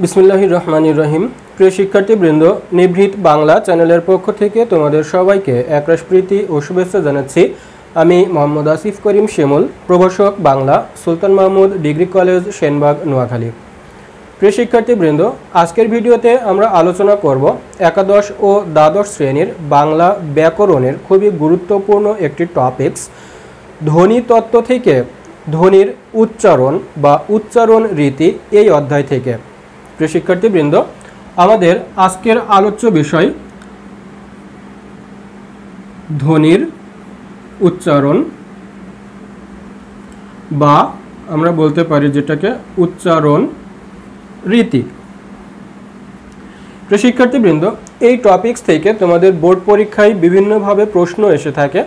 बिस्मिल्लाहिर रहमानिर रहीम। प्रिय शिक्षार्थीबृंद, निभृत बांगला चैनलेर पक्ष थेके तोमादेर सबाइके एकराश प्रीति ओ शुभेच्छा जानाচ্ছি। আমি মোহাম্মদ আসিফ করিম শিমুল, প্রভাষক বাংলা, সুলতান মাহমুদ ডিগ্রি কলেজ, সেনবাগ, নোয়াখালী। প্রিয় শিক্ষার্থীবৃন্দ, আজকের ভিডিওতে আমরা আলোচনা করব একাদশ ও দ্বাদশ শ্রেণীর বাংলা ব্যাকরণের খুবই গুরুত্বপূর্ণ একটি টপিকস, ধ্বনি তত্ত্ব থেকে ধ্বনির উচ্চারণ বা উচ্চারণ রীতি, এই অধ্যায় থেকে। প্রিয় শিক্ষার্থীবৃন্দ, আমাদের আজকের আলোচ্য বিষয় ধ্বনির উচ্চারণ বা আমরা বলতে পারি যেটাকে উচ্চারণ রীতি। প্রিয় শিক্ষার্থীবৃন্দ, এই টপিকস থেকে তোমাদের বোর্ড পরীক্ষায় বিভিন্নভাবে প্রশ্ন এসে থাকে।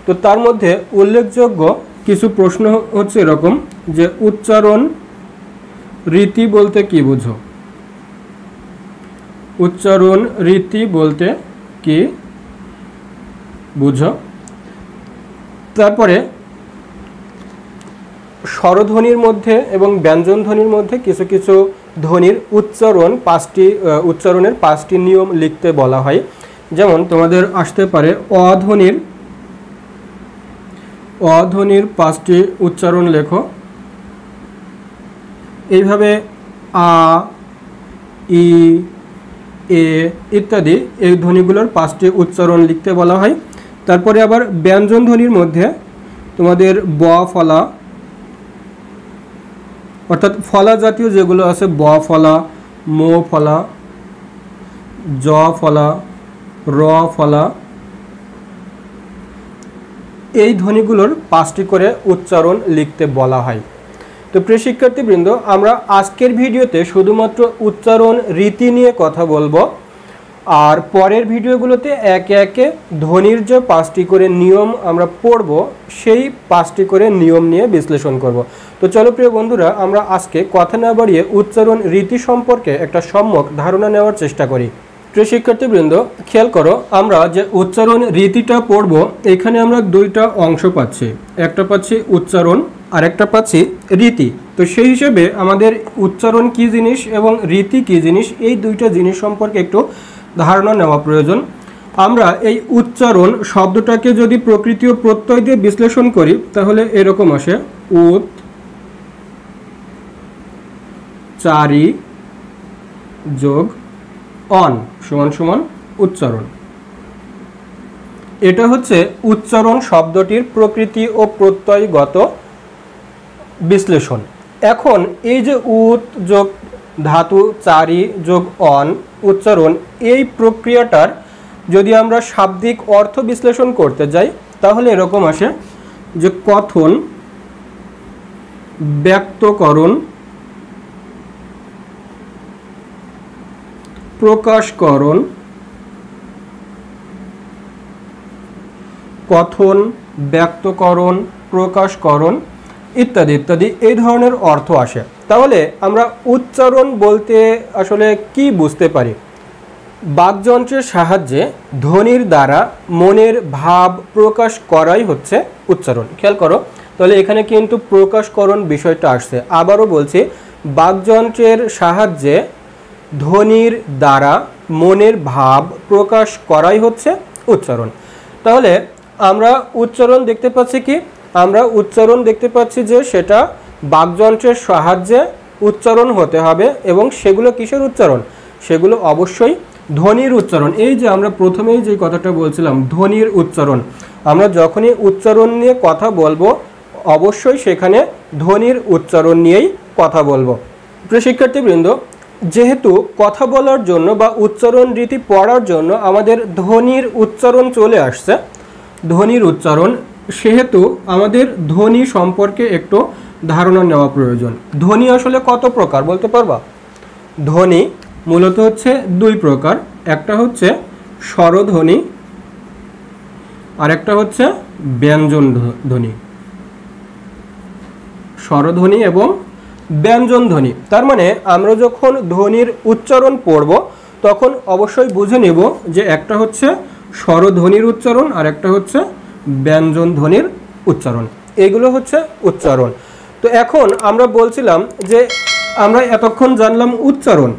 তো তার মধ্যে উল্লেখযোগ্য কিছু প্রশ্ন হচ্ছে এরকম যে উচ্চারণ রীতি বলতে কি বুঝো? উচ্চারণ রীতি বলতে কি বুঝো? তারপরে স্বরধ্বনির মধ্যে এবং ব্যঞ্জন ধ্বনির মধ্যে কিছু কিছু ধ্বনির উচ্চারণ, উচ্চারণের 5টি নিয়ম লিখতে বলা হয়। যেমন তোমাদের আসতে পারে অধ্বনির 5টি উচ্চারণ লেখো। এইভাবে আ, ই, এ ইত্যাদি এই ধ্বনিগুলোর 5টি উচ্চারণ লিখতে বলা হয়। তারপরে আবার ব্যঞ্জন ধ্বনির মধ্যে তোমাদের ব ফলা, অর্থাৎ ফলা জাতীয় যেগুলো আছে, ব ফলা, মো ফলা, জ ফলা, র ফলা, এই ধ্বনিগুলোর 5টি করে উচ্চারণ লিখতে বলা হয়। তো প্রিয় শিক্ষার্থীবৃন্দ, আমরা আজকের ভিডিওতে শুধুমাত্র উচ্চারণ রীতি নিয়ে কথা বলবো, আর পরের ভিডিওগুলোতে একে একে ধ্বনির যে 5টি করে নিয়ম আমরা পড়ব, সেই 5টি করে নিয়ম নিয়ে বিশ্লেষণ করব। তো চলো প্রিয় বন্ধুরা, আমরা আজকে কথা না বাড়িয়ে উচ্চারণ রীতি সম্পর্কে একটা সম্যক ধারণা নেওয়ার চেষ্টা করি। প্রিয় শিক্ষার্থীবৃন্দ, খেয়াল করো, আমরা যে উচ্চারণ রীতিটা পড়ব, এখানে আমরা দুইটা অংশ পাচ্ছি, একটা পাচ্ছি উচ্চারণ আর একটা পাচ্ছি রীতি। তো সেই হিসেবে আমাদের উচ্চারণ কি জিনিস এবং রীতি কি জিনিস, এই দুইটা জিনিস সম্পর্কে একটু ধারণা নেওয়া প্রয়োজন। আমরা এই উচ্চারণ শব্দটাকে যদি প্রকৃতি ও প্রত্যয় দিয়ে বিশ্লেষণ করি, তাহলে এরকম আসে উচ্চারি যোগ অন সমান সমান উচ্চারণ। এটা হচ্ছে উচ্চারণ শব্দটির প্রকৃতি ও প্রত্যয়গত বিশ্লেষণ। এখন এই যে উত যোগ ধাতু চারি যোগ অন উচ্চারণ, এই প্রক্রিয়াটার যদি আমরা শাব্দিক অর্থ বিশ্লেষণ করতে যাই, তাহলে এরকম আসে যে কথন, ব্যক্তকরণ, প্রকাশকরণ, কথন, ব্যক্তকরণ, প্রকাশকরণ ইত্যাদি ইত্যাদি, এই ধরনের অর্থ আসে। তাহলে আমরা উচ্চারণ বলতে আসলে কি বুঝতে পারি? বাকযন্ত্রের সাহায্যে ধ্বনির দ্বারা মনের ভাব প্রকাশ করাই হচ্ছে উচ্চারণ। খেয়াল করো, তাহলে এখানে কিন্তু প্রকাশকরণ বিষয়টা আসছে। আবারও বলছি, বাকযন্ত্রের সাহায্যে ধ্বনির দ্বারা মনের ভাব প্রকাশ করাই হচ্ছে উচ্চারণ। তাহলে আমরা উচ্চারণ দেখতে পাচ্ছি কি? আমরা উচ্চারণ দেখতে পাচ্ছি যে সেটা বাকযন্ত্রের সাহায্যে উচ্চারণ হতে হবে, এবং সেগুলো কিসের উচ্চারণ? সেগুলো অবশ্যই ধ্বনির উচ্চারণ। এই যে আমরা প্রথমেই যে কথাটা বলছিলাম, ধ্বনির উচ্চারণ, আমরা যখনই উচ্চারণ নিয়ে কথা বলবো, অবশ্যই সেখানে ধ্বনির উচ্চারণ নিয়েই কথা বলবো। প্রিয় শিক্ষার্থীবৃন্দ, যেহেতু কথা বলার জন্য বা উচ্চারণ রীতি পড়ার জন্য আমাদের ধ্বনির উচ্চারণ চলে আসছে, ধ্বনির উচ্চারণ, সেহেতু আমাদের ধ্বনি সম্পর্কে একটু ধারণা নেওয়া প্রয়োজন। ধ্বনি আসলে কত প্রকার বলতে পারবা? ধ্বনি মূলত হচ্ছে 2 প্রকার, একটা হচ্ছে স্বরধ্বনি আর একটা হচ্ছে ব্যঞ্জন ধ্বনি। স্বরধ্বনি এবং ব্যঞ্জন ধ্বনি। তার মানে আমরা যখন ধ্বনির উচ্চারণ পড়ব, তখন অবশ্যই বুঝে নেব যে একটা হচ্ছে স্বরধ্বনির উচ্চারণ আর একটা হচ্ছে ব্যঞ্জন ধ্বনির উচ্চারণ। এগুলো হচ্ছে উচ্চারণ। তো এখন আমরা বলছিলাম যে আমরা এতক্ষণ জানলাম উচ্চারণ,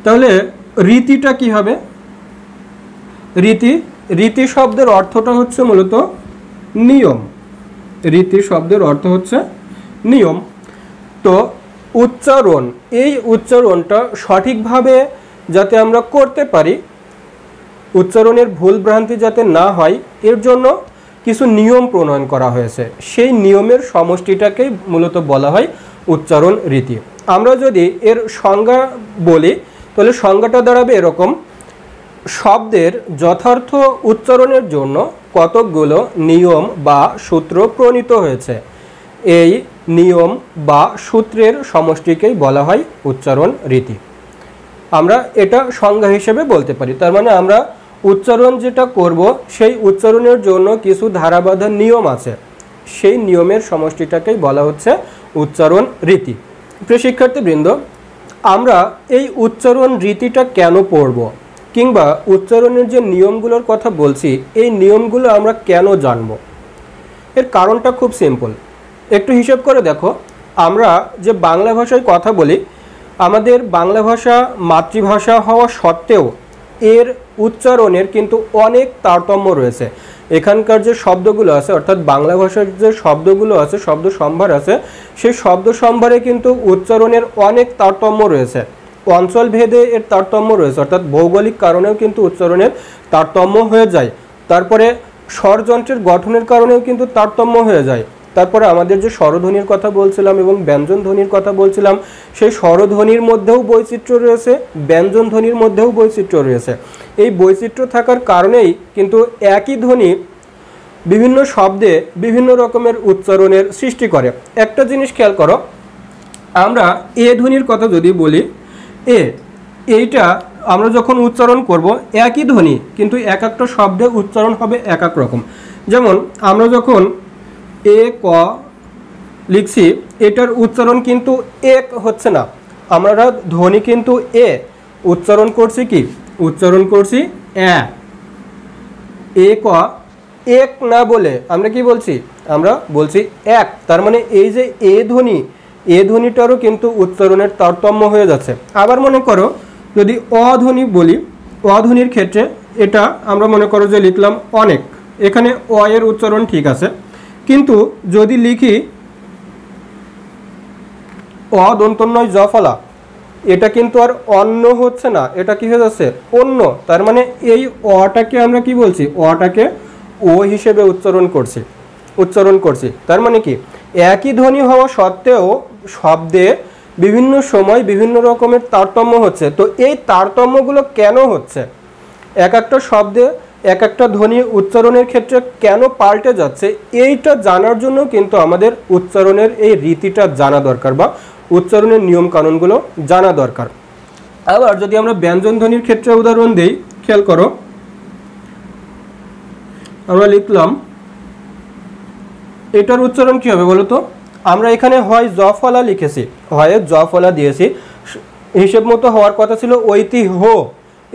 তাহলে রীতিটা কি হবে? রীতি শব্দের অর্থটা হচ্ছে মূলত নিয়ম। রীতি শব্দের অর্থ হচ্ছে নিয়ম। তো উচ্চারণ, এই উচ্চারণটা সঠিকভাবে যাতে আমরা করতে পারি, উচ্চারণের ভুল ভ্রান্তি যাতে না হয়, এর জন্য কিছু নিয়ম প্রণয়ন করা হয়েছে। সেই নিয়মের সমষ্টিটাকেই মূলত বলা হয় উচ্চারণ রীতি। আমরা যদি এর সংজ্ঞা বলি তাহলে সংজ্ঞাটা দাঁড়াবে এরকম: শব্দের যথার্থ উচ্চারণের জন্য কতকগুলো নিয়ম বা সূত্র প্রণীত হয়েছে। এই নিয়ম বা সূত্রের সমষ্টিকেই বলা হয় উচ্চারণ রীতি। আমরা এটা সংজ্ঞা হিসেবে বলতে পারি। তার মানে আমরা উচ্চারণ যেটা করব সেই উচ্চারণের জন্য কিছু ধারাবাধা নিয়ম আছে, সেই নিয়মের সমষ্টিটাকেই বলা হচ্ছে উচ্চারণ রীতি। প্রিয় শিক্ষার্থীবৃন্দ, আমরা এই উচ্চারণ রীতিটা কেন পড়ব, কিংবা উচ্চারণের যে নিয়মগুলোর কথা বলছি এই নিয়মগুলো আমরা কেন জানব? এর কারণটা খুব সিম্পল। একটু হিসেব করে দেখো, আমরা যে বাংলা ভাষায় কথা বলি, আমাদের বাংলা ভাষা মাতৃভাষা হওয়া সত্ত্বেও এর উচ্চারণের কিন্তু অনেক তারতম্য রয়েছে। এখানকার যে শব্দগুলো আছে, অর্থাৎ বাংলা ভাষার যে শব্দগুলো আছে, শব্দ সম্ভার আছে, সেই শব্দ সম্ভারে কিন্তু উচ্চারণের অনেক তারতম্য রয়েছে। অঞ্চল ভেদে এর তারতম্য রয়েছে, অর্থাৎ ভৌগোলিক কারণেও কিন্তু উচ্চারণের তারতম্য হয়ে যায়। তারপরে স্বরযন্ত্রের গঠনের কারণেও কিন্তু তারতম্য হয়ে যায়। তারপরে আমাদের যে স্বরধ্বনির কথা বলছিলাম এবং ব্যঞ্জন ধ্বনির কথা বলছিলাম, সেই স্বরধ্বনির মধ্যেও বৈচিত্র্য রয়েছে, ব্যঞ্জন ধ্বনির মধ্যেও বৈচিত্র্য রয়েছে। এই বৈচিত্র্য থাকার কারণেই কিন্তু একই ধ্বনি বিভিন্ন শব্দে বিভিন্ন রকমের উচ্চারণের সৃষ্টি করে। একটা জিনিস খেয়াল করো, আমরা এ ধ্বনির কথা যদি বলি, এইটা আমরা যখন উচ্চারণ করব একই ধ্বনি, কিন্তু এক একটা শব্দে উচ্চারণ হবে এক এক রকম। যেমন আমরা যখন এ ক লিখছি, এটার উচ্চারণ কিন্তু এক হচ্ছে না, আমরা ধ্বনি কিন্তু এ উচ্চারণ করছি কি? উচ্চারণ করছি এ ক, এক না বলে আমরা কি বলছি? আমরা বলছি এক। তার মানে এই যে এ ধ্বনি, এ ধ্বনিটারও কিন্তু উচ্চারণের তারতম্য হয়ে যাচ্ছে। আবার মনে করো যদি অধ্বনি বলি, অধ্বনির ক্ষেত্রে এটা আমরা মনে করো যে লিখলাম অনেক, এখানে অ এর উচ্চারণ ঠিক আছে, কিন্তু যদি লিখি অ দন্তন্বয় জ ফলা, এটা কিন্তু আর অন্য হচ্ছে না, এটা কি হয়ে যাচ্ছে? অন্য। তার মানে এই অটাকে আমরা কি বলছি? অটাকে ও হিসেবে উচ্চারণ করছি। তার মানে কি, একই ধ্বনি হওয়া সত্ত্বেও শব্দে বিভিন্ন সময় বিভিন্ন রকমের তারতম্য হচ্ছে। তো এই তারতম্যগুলো কেন হচ্ছে? এক একটা শব্দে এক একটা ধ্বনি উচ্চারণের ক্ষেত্রে কেন পাল্টে যাচ্ছে, এইটা জানার জন্য কিন্তু আমাদের উচ্চারণের এই রীতিটা জানা দরকার, বা উচ্চারণের নিয়ম কানুনগুলো জানা দরকার। আবার যদি আমরা ব্যঞ্জন ধ্বনির ক্ষেত্রে উদাহরণ দিই, খেয়াল করো, আমরা লিখলাম, এটার উচ্চারণ কি হবে বলো তো? আমরা এখানে হয় জ ফলা লিখেছি, হয় জ ফলা দিয়েছি, হিসেব মতো হওয়ার কথা ছিল ঐতিহ্য,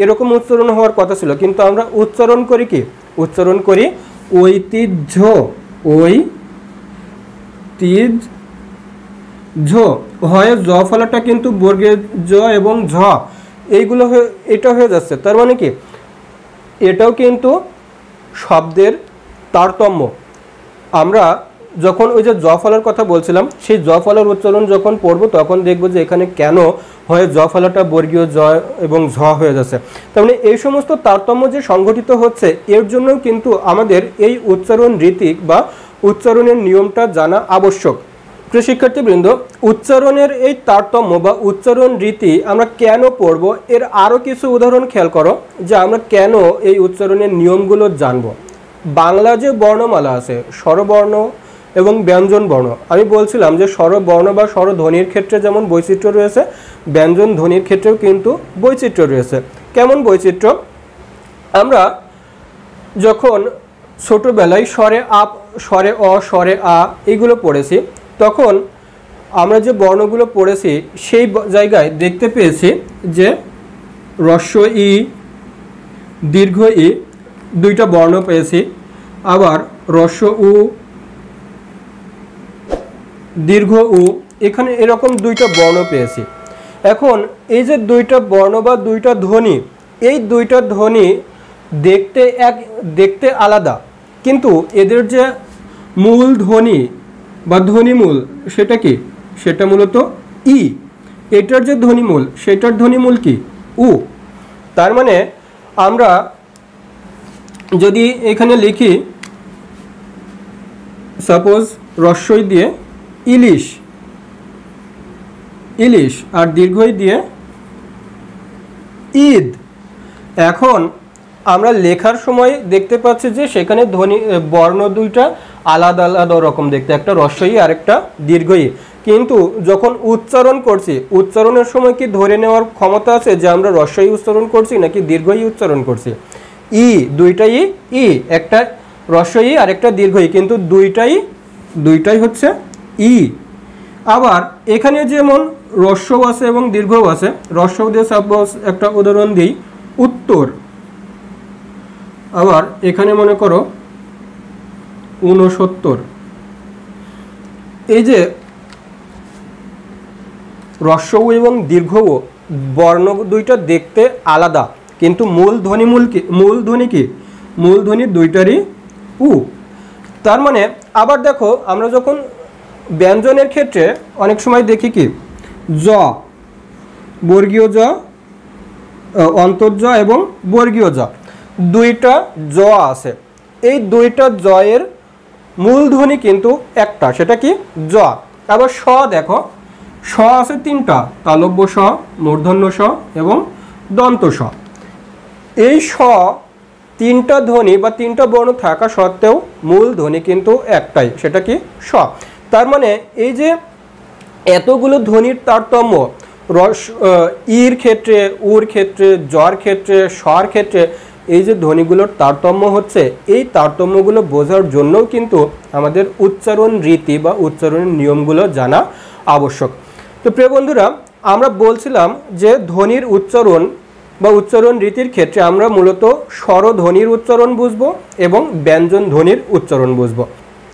এরকম উচ্চারণ হওয়ার কথা ছিল, কিন্তু আমরা উচ্চারণ করি কি? উচ্চারণ করি ঐতিহ্য, ঐতিহ্য। হয় জ ফলাটা কিন্তু বর্গের জ এবং ঝ, এইগুলো এটা হয়ে যাচ্ছে। তার মানে কি, এটাও কিন্তু শব্দের তারতম্য। আমরা যখন ওই যে জ ফলার কথা বলছিলাম, সেই জ ফলার উচ্চারণ যখন পড়ব তখন দেখব যে এখানে কেন হয় জ ফলাটা বর্গীয় জ এবং ঝ হয়ে যাচ্ছে। তার মানে এই সমস্ত তারতম্য যে সংঘটিত হচ্ছে, এর জন্য কিন্তু আমাদের এই উচ্চারণ রীতি বা উচ্চারণের নিয়মটা জানা আবশ্যক। প্রিয় শিক্ষার্থীবৃন্দ, উচ্চারণের এই তারতম্য বা উচ্চারণ রীতি আমরা কেন পড়ব, এর আরও কিছু উদাহরণ খেয়াল করো যে আমরা কেন এই উচ্চারণের নিয়মগুলো জানব। বাংলা যে বর্ণমালা আছে, স্বরবর্ণ এবং ব্যঞ্জন বর্ণ, আমি বলছিলাম যে স্বরবর্ণ বা স্বরধ্বনির ক্ষেত্রে যেমন বৈচিত্র্য রয়েছে, ব্যঞ্জন ধ্বনির ক্ষেত্রেও কিন্তু বৈচিত্র্য রয়েছে। কেমন বৈচিত্র্য? আমরা যখন ছোটোবেলায় স্বরে আপ, স্বরে অ, স্বরে আ এইগুলো পড়েছি, তখন আমরা যে বর্ণগুলো পড়েছি সেই জায়গায় দেখতে পেয়েছি যে হ্রস্ব ই, দীর্ঘ ই, দুইটা বর্ণ পেয়েছি। আবার হ্রস্ব উ, দীর্ঘ উ, এখানে এরকম দুইটা বর্ণ পেয়েছি। এখন এই যে দুইটা বর্ণ বা দুইটা ধ্বনি, এই দুইটা ধ্বনি দেখতে আলাদা, কিন্তু এদের যে মূল ধ্বনি বা ধ্বনিমূল সেটা কি? সেটা মূলত ই। এটার যে ধ্বনিমূল সেটার ধ্বনিমূল কি? উ। তার মানে আমরা যদি এখানে লিখি সাপোজ রস্বই দিয়ে ইলিশ, ইলিশ, আর দীর্ঘই দিয়ে ঈদ। এখন আমরা লেখার সময় দেখতে পাচ্ছি যে সেখানে ধ্বনি বর্ণ দুইটা আলাদা আলাদা রকম দেখতে, একটা রস্বই আর একটা দীর্ঘই। কিন্তু যখন উচ্চারণ করছি, উচ্চারণের সময় কি ধরে নেওয়ার ক্ষমতা আছে যে আমরা রস্বই উচ্চারণ করছি নাকি দীর্ঘই উচ্চারণ করছি? ই, দুইটাই ই, একটা রস্বই আর একটা দীর্ঘই, কিন্তু দুইটাই হচ্ছে ই। আবার এখানে যেমন রস্বও আছে এবং দীর্ঘও আছে। রস্বও দিয়ে সাপোজ একটা উদাহরণ দিই, উত্তর। আবার এখানে মনে করো 69। এই যে রস্বও এবং দীর্ঘও বর্ণ দুইটা দেখতে আলাদা, কিন্তু মূল ধ্বনি কি? মূল ধ্বনি দুইটারই উ। তার মানে আবার দেখো, আমরা যখন ব্যঞ্জনের ক্ষেত্রে অনেক সময় দেখি কি, জ, বর্গীয় জ, অন্তর্জ এবং বর্গীয় জ, দুইটা জ আছে। এই দুইটা জয়ের মূল ধ্বনি কিন্তু একটা, সেটা কি? জ। আবার স দেখো, স আছে তিনটা, তালব্য স, মূর্ধন্য স এবং দন্ত স। এই স তিনটা ধ্বনি বা তিনটা বর্ণ থাকা সত্ত্বেও মূল ধ্বনি কিন্তু একটাই, সেটা কি? স। তার মানে এই যে এতগুলো ধ্বনির তারতম্য, ইর ক্ষেত্রে, উর ক্ষেত্রে, জর ক্ষেত্রে, স্বর ক্ষেত্রে, এই যে ধ্বনিগুলোর তারতম্য হচ্ছে, এই তারতম্যগুলো বোঝার জন্যও কিন্তু আমাদের উচ্চারণ রীতি বা উচ্চারণের নিয়মগুলো জানা আবশ্যক। তো প্রিয় বন্ধুরা, আমরা বলছিলাম যে ধ্বনির উচ্চারণ বা উচ্চারণ রীতির ক্ষেত্রে আমরা মূলত স্বরধ্বনির উচ্চারণ বুঝবো এবং ব্যঞ্জন ধ্বনির উচ্চারণ বুঝবো।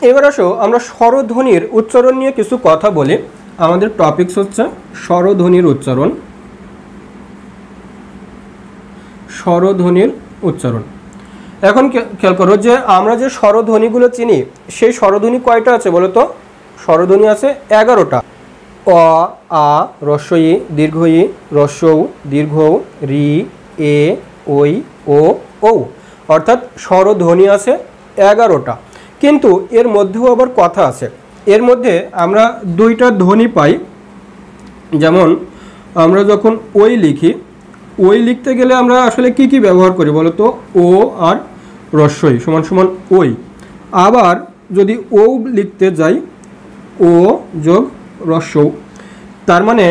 এবার আসো আমরা স্বরধ্বনির উচ্চারণ নিয়ে কিছু কথা বলি। আমাদের টপিকস হচ্ছে স্বরধ্বনির উচ্চারণ। স্বরধ্বনির উচ্চারণ। এখন খেয়াল করো যে আমরা যে স্বরধ্বনিগুলো চিনি, সেই স্বরধ্বনি কয়টা আছে বলো তো? স্বরধ্বনি আছে 11টা। অ, আ, রস্বই, দীর্ঘই, রস্বৌ, দীর্ঘৌ, রি, এ, ওই, ও, ঔ, অর্থাৎ স্বরধ্বনি আছে 11টা। কিন্তু এর মধ্যেও আবার কথা আছে। এর মধ্যে আমরা দুইটা ধ্বনি পাই। যেমন আমরা যখন ওই লিখি, ওই লিখতে গেলে আমরা আসলে কি কি ব্যবহার করি বলো তো? ও আর রস্বই সমান সমান ওই। আবার যদি ও লিখতে যাই, ও যোগ রস্বৌ। তার মানে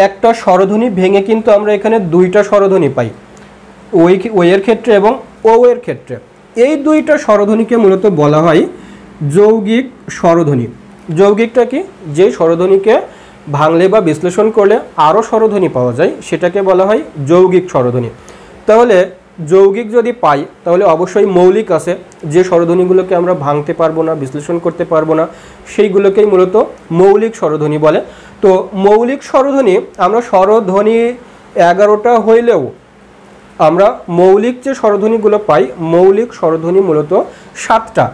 একটা স্বরধ্বনি ভেঙে কিন্তু আমরা এখানে দুইটা স্বরধ্বনি পাই, ওই এর ক্ষেত্রে এবং ও এর ক্ষেত্রে। এই দুইটা স্বরধ্বনিকে মূলত বলা হয় যৌগিক স্বরধ্বনি। যৌগিকটা কি? যে স্বরধ্বনিকে ভাঙলে বা বিশ্লেষণ করলে আরও স্বরধ্বনি পাওয়া যায়, সেটাকে বলা হয় যৌগিক স্বরধ্বনি। তাহলে যৌগিক যদি পাই, তাহলে অবশ্যই মৌলিক আছে, যে স্বরধ্বনিগুলোকে আমরা ভাঙতে পারবো না, বিশ্লেষণ করতে পারবো না, সেইগুলোকেই মূলত মৌলিক স্বরধ্বনি বলে। তো মৌলিক স্বরধ্বনি, আমরা স্বরধ্বনি 11টা হইলেও আমরা মৌলিক যে স্বরধ্বনিগুলো পাই, মৌলিক স্বরধ্বনি মূলত 7টা।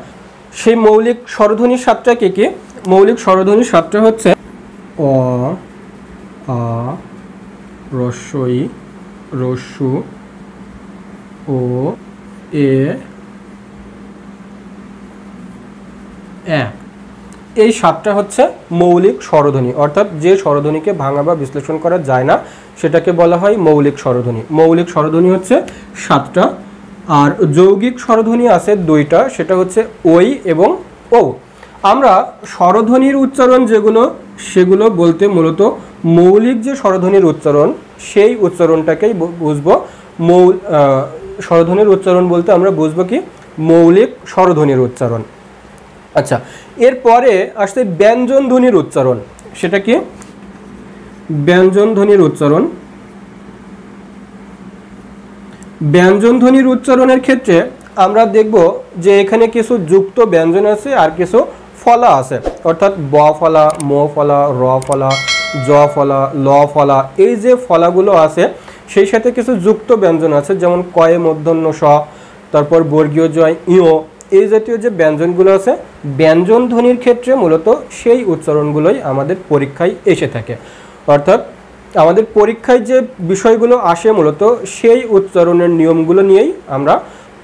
সেই মৌলিক স্বরধ্বনি 7টা কি কি? মৌলিক স্বরধ্বনি 7টা হচ্ছে অ, আ, রস্বই, রস্যু, ও, এ, এই 7টা হচ্ছে মৌলিক স্বরধ্বনি, অর্থাৎ যে স্বরধ্বনিকে ভাঙা বা বিশ্লেষণ করা যায় না সেটাকে বলা হয় মৌলিক স্বরধ্বনি। মৌলিক স্বরধ্বনি হচ্ছে 7টা। আর যৌগিক স্বরধ্বনি আছে 2টা, সেটা হচ্ছে ওই এবং ও। আমরা স্বরধ্বনির উচ্চারণ যেগুলো, সেগুলো বলতে মূলত মৌলিক যে স্বরধ্বনির উচ্চারণ, সেই উচ্চারণটাকেই বুঝবো স্বরধ্বনির উচ্চারণ বলতে আমরা বুঝবো কি? মৌলিক স্বরধ্বনির উচ্চারণ। আচ্ছা, এরপরে আসছে ব্যঞ্জন ধ্বনির উচ্চারণ। সেটা কি? ব্যঞ্জন ধ্বনির উচ্চারণ। ব্যঞ্জন ধ্বনির উচ্চারণের ক্ষেত্রে আমরা দেখব যে এখানে কিছু যুক্ত ব্যঞ্জন আছে আর কিছু ফলা আছে, অর্থাৎ ব ফলা, ম ফলা, র ফলা, জ ফলা, ল ফলা, এই যে ফলাগুলো আছে সেই সাথে কিছু যুক্ত ব্যঞ্জন আছে, যেমন কয়ে মূর্ধন্য স, তারপর বর্গীয় জয় ইয়, এই জাতীয় যে ব্যঞ্জনগুলো আছে ব্যঞ্জন ধ্বনির ক্ষেত্রে মূলত সেই উচ্চারণগুলোই আমাদের পরীক্ষায় এসে থাকে। অর্থাৎ আমাদের পরীক্ষায় যে বিষয়গুলো আসে মূলত সেই উচ্চারণের নিয়মগুলো নিয়েই আমরা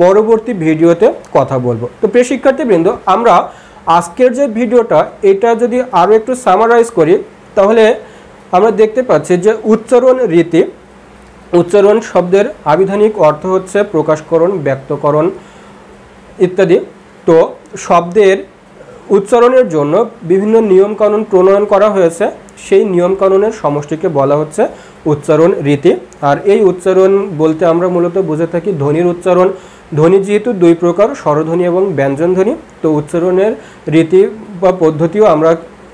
পরবর্তী ভিডিওতে কথা বলবো। তো প্রিয় শিক্ষার্থীবৃন্দ, আমরা আজকের যে ভিডিওটা এটা যদি আরও একটু সামারাইজ করি তাহলে আমরা দেখতে পাচ্ছি যে উচ্চারণ রীতি, উচ্চারণ শব্দের আবিধানিক অর্থ হচ্ছে প্রকাশকরণ, ব্যক্তকরণ ইত্যাদি। তো শব্দের উচ্চারণের জন্য বিভিন্ন নিয়মকানুন প্রণয়ন করা হয়েছে, সেই নিয়মকানুনের সমষ্টিকে বলা হচ্ছে উচ্চারণ রীতি। আর এই উচ্চারণ বলতে আমরা মূলত বুঝে থাকি ধ্বনির উচ্চারণ। ধ্বনি যেহেতু দুই প্রকার, স্বরধ্বনি এবং ব্যঞ্জন ধ্বনি, তো উচ্চারণের রীতি বা পদ্ধতিও আমরা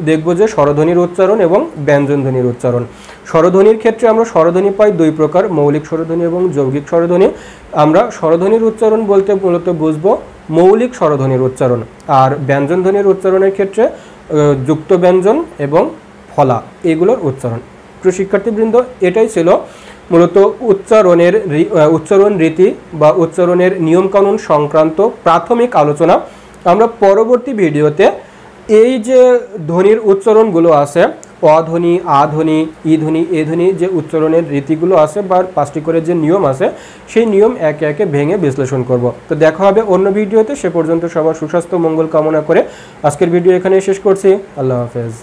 দেখব যে স্বরধ্বনির উচ্চারণ এবং ব্যঞ্জন ধ্বনির উচ্চারণ। স্বরধ্বনির ক্ষেত্রে আমরা স্বরধ্বনি পাই দুই প্রকার, মৌলিক স্বরধ্বনি এবং যৌগিক স্বরধ্বনি। আমরা স্বরধ্বনির উচ্চারণ বলতে মূলত বুঝবো মৌলিক স্বরধ্বনির উচ্চারণ, আর ব্যঞ্জন ধ্বনির উচ্চারণের ক্ষেত্রে যুক্ত ব্যঞ্জন এবং ফলা এগুলোর উচ্চারণ। প্রিয় শিক্ষার্থীবৃন্দ, এটাই ছিল মূলত উচ্চারণ রীতি বা উচ্চারণের নিয়মকানুন সংক্রান্ত প্রাথমিক আলোচনা। আমরা পরবর্তী ভিডিওতে এই যে ধ্বনির উচ্চারণগুলো আছে, অধ্বনি, আধ্বনি, ই ধ্বনি, এ ধ্বনি, যে উচ্চারণের রীতিগুলো আছে বা 5টি করে যে নিয়ম আছে সেই নিয়ম একে একে ভেঙে বিশ্লেষণ করব। তো দেখা হবে অন্য ভিডিওতে। সে পর্যন্ত সবার সুস্বাস্থ্য মঙ্গল কামনা করে আজকের ভিডিও এখানে শেষ করছি। আল্লাহ হাফেজ।